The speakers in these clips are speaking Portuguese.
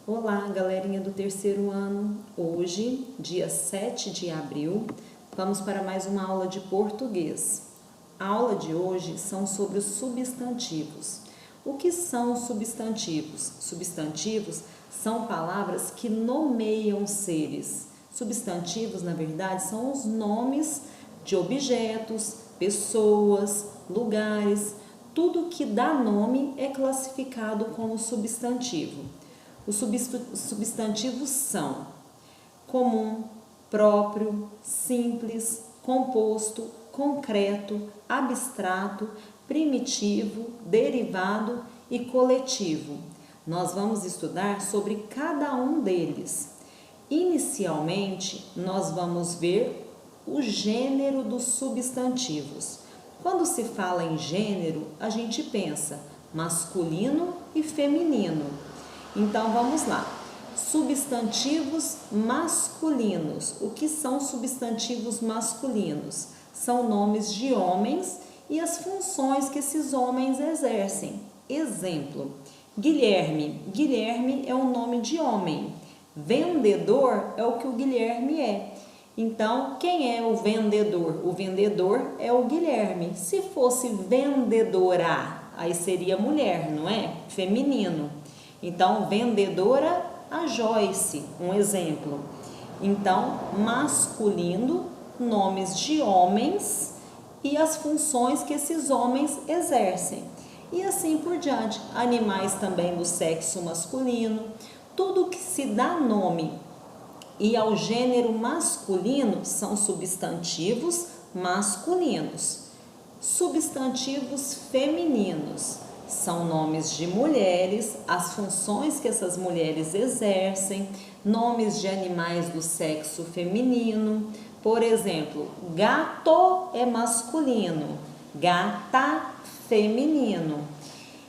Olá, galerinha do terceiro ano. Hoje, dia 7 de abril, vamos para mais uma aula de português. A aula de hoje são sobre os substantivos. O que são substantivos? Substantivos são palavras que nomeiam seres. Substantivos, na verdade, são os nomes de objetos, pessoas, lugares. Tudo que dá nome é classificado como substantivo. Os substantivos são comum, próprio, simples, composto, concreto, abstrato, primitivo, derivado e coletivo. Nós vamos estudar sobre cada um deles. Inicialmente, nós vamos ver o gênero dos substantivos. Quando se fala em gênero, a gente pensa masculino e feminino. Então, vamos lá. Substantivos masculinos. O que são substantivos masculinos? São nomes de homens e as funções que esses homens exercem. Exemplo, Guilherme. Guilherme é um nome de homem. Vendedor é o que o Guilherme é. Então, quem é o vendedor? O vendedor é o Guilherme. Se fosse vendedora, aí seria mulher, não é? Feminino. Então, vendedora, a Joyce, um exemplo. Então, masculino, nomes de homens e as funções que esses homens exercem. E assim por diante. Animais também do sexo masculino. Tudo que se dá nome e ao gênero masculino são substantivos masculinos. Substantivos femininos são nomes de mulheres, as funções que essas mulheres exercem, nomes de animais do sexo feminino. Por exemplo, gato é masculino, gata feminino.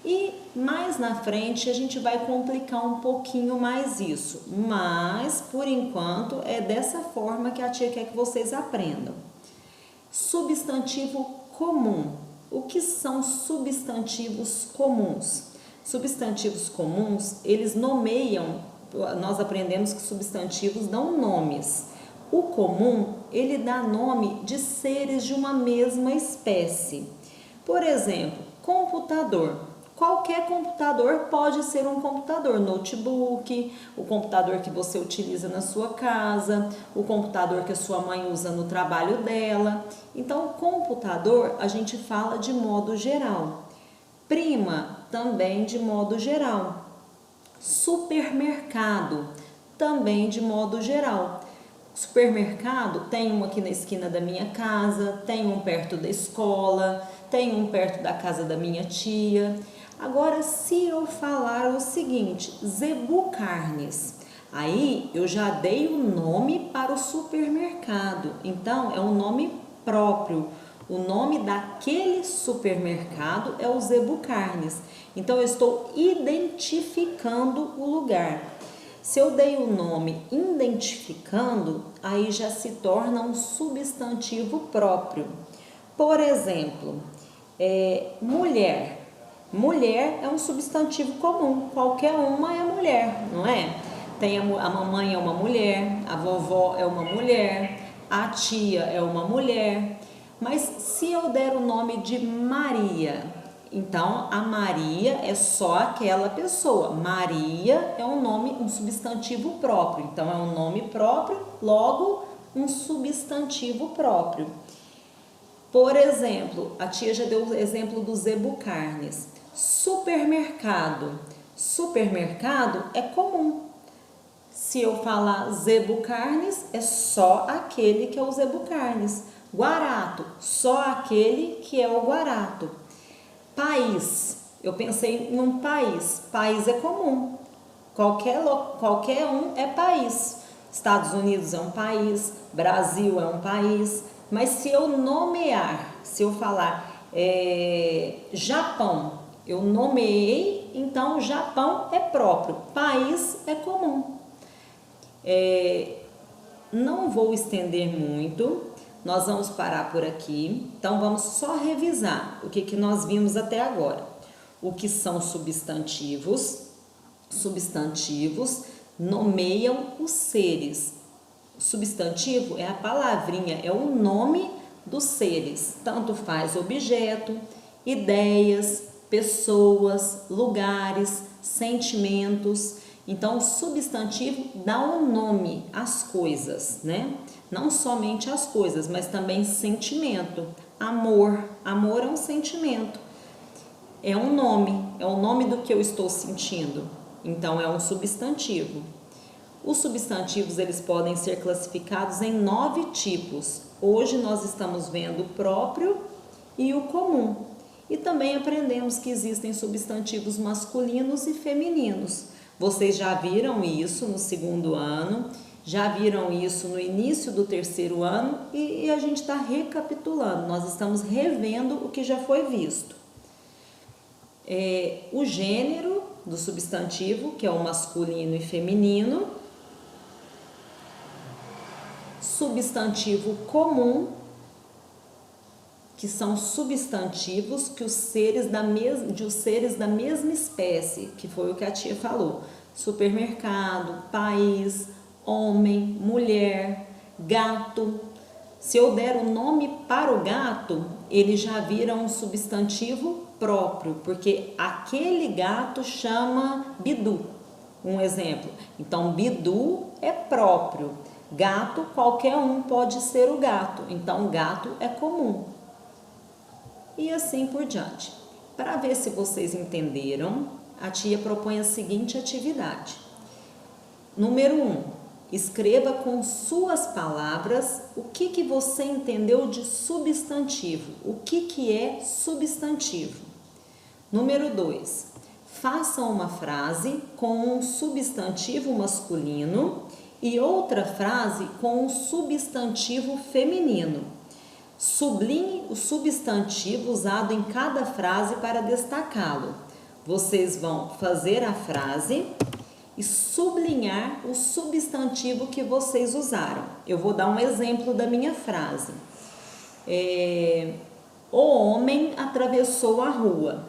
E mais na frente a gente vai complicar um pouquinho mais isso, mas por enquanto é dessa forma que a tia quer que vocês aprendam. Substantivo comum. O que são substantivos comuns? Substantivos comuns, eles nomeiam, nós aprendemos que substantivos dão nomes. O comum, ele dá nome de seres de uma mesma espécie. Por exemplo, computador. Qualquer computador pode ser um computador, notebook, o computador que você utiliza na sua casa, o computador que a sua mãe usa no trabalho dela. Então, computador a gente fala de modo geral. Prima, também de modo geral. Supermercado, também de modo geral. Supermercado, tem um aqui na esquina da minha casa, tem um perto da escola, tem um perto da casa da minha tia. Agora, se eu falar o seguinte, Zebu Carnes, aí eu já dei o nome para o supermercado. Então, é um nome próprio. O nome daquele supermercado é o Zebu Carnes. Então, eu estou identificando o lugar. Se eu dei o nome identificando, aí já se torna um substantivo próprio. Por exemplo, mulher. Mulher é um substantivo comum, qualquer uma é mulher, não é? Tem a mamãe é uma mulher, a vovó é uma mulher, a tia é uma mulher. Mas se eu der o nome de Maria, então a Maria é só aquela pessoa. Maria é um nome, um substantivo próprio. Então é um nome próprio, logo um substantivo próprio. Por exemplo, a tia já deu o exemplo do Zebu Carnes. Supermercado. Supermercado é comum. Se eu falar Zebu Carnes, é só aquele que é o Zebu Carnes. Guarato, só aquele que é o Guarato. País, eu pensei em um país. País é comum. Qualquer um é país. Estados Unidos é um país, Brasil é um país. Mas se eu nomear, se eu falar Japão, eu nomeei, então Japão é próprio, país é comum. Não vou estender muito, nós vamos parar por aqui, então vamos só revisar o que nós vimos até agora. O que são substantivos, Substantivos nomeiam os seres. Substantivo é a palavrinha, é o nome dos seres. Tanto faz objeto, ideias, pessoas, lugares, sentimentos. Então, o substantivo dá um nome às coisas, né? Não somente às coisas, mas também sentimento. Amor. Amor é um sentimento. É um nome. É o nome do que eu estou sentindo. Então, é um substantivo. Os substantivos, eles podem ser classificados em 9 tipos. Hoje, nós estamos vendo o próprio e o comum. E também aprendemos que existem substantivos masculinos e femininos. Vocês já viram isso no 2º ano, já viram isso no início do 3º ano e a gente está recapitulando, nós estamos revendo o que já foi visto. O gênero do substantivo, que é o masculino e feminino. Substantivo comum, que são substantivos que os seres da mesma espécie, que foi o que a tia falou. Supermercado, país, homem, mulher, gato. Se eu der o nome para o gato, ele já vira um substantivo próprio, porque aquele gato chama Bidu. Um exemplo. Então, Bidu é próprio. Gato, qualquer um pode ser o gato. Então, gato é comum. E assim por diante. Para ver se vocês entenderam, a tia propõe a seguinte atividade. Número 1. Escreva com suas palavras o que você entendeu de substantivo. O que é substantivo? Número 2. Faça uma frase com um substantivo masculino e outra frase com um substantivo feminino. Sublinhe o substantivo usado em cada frase para destacá-lo. Vocês vão fazer a frase e sublinhar o substantivo que vocês usaram. Eu vou dar um exemplo da minha frase. O homem atravessou a rua.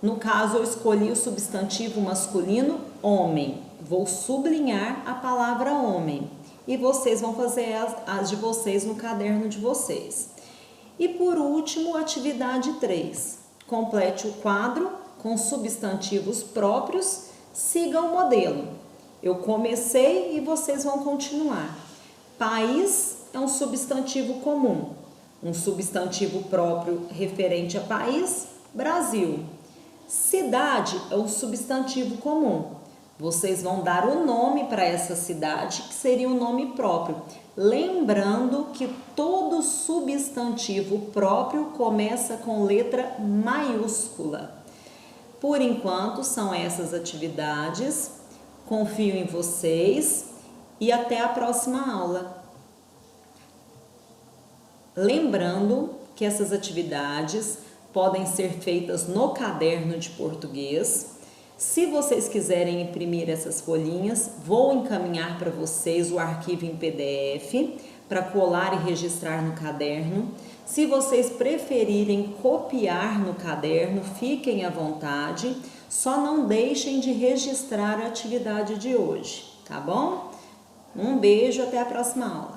No caso, eu escolhi o substantivo masculino homem. Vou sublinhar a palavra homem. E vocês vão fazer as de vocês no caderno de vocês. E por último, atividade 3. Complete o quadro com substantivos próprios, siga o modelo. Eu comecei e vocês vão continuar. País é um substantivo comum. Um substantivo próprio referente a país, Brasil. Cidade é um substantivo comum. Vocês vão dar o nome para essa cidade, que seria um nome próprio. Lembrando que todo substantivo próprio começa com letra maiúscula. Por enquanto, são essas atividades. Confio em vocês e até a próxima aula. Lembrando que essas atividades podem ser feitas no caderno de português. Se vocês quiserem imprimir essas folhinhas, vou encaminhar para vocês o arquivo em PDF para colar e registrar no caderno. Se vocês preferirem copiar no caderno, fiquem à vontade, só não deixem de registrar a atividade de hoje, tá bom? Um beijo, até a próxima aula.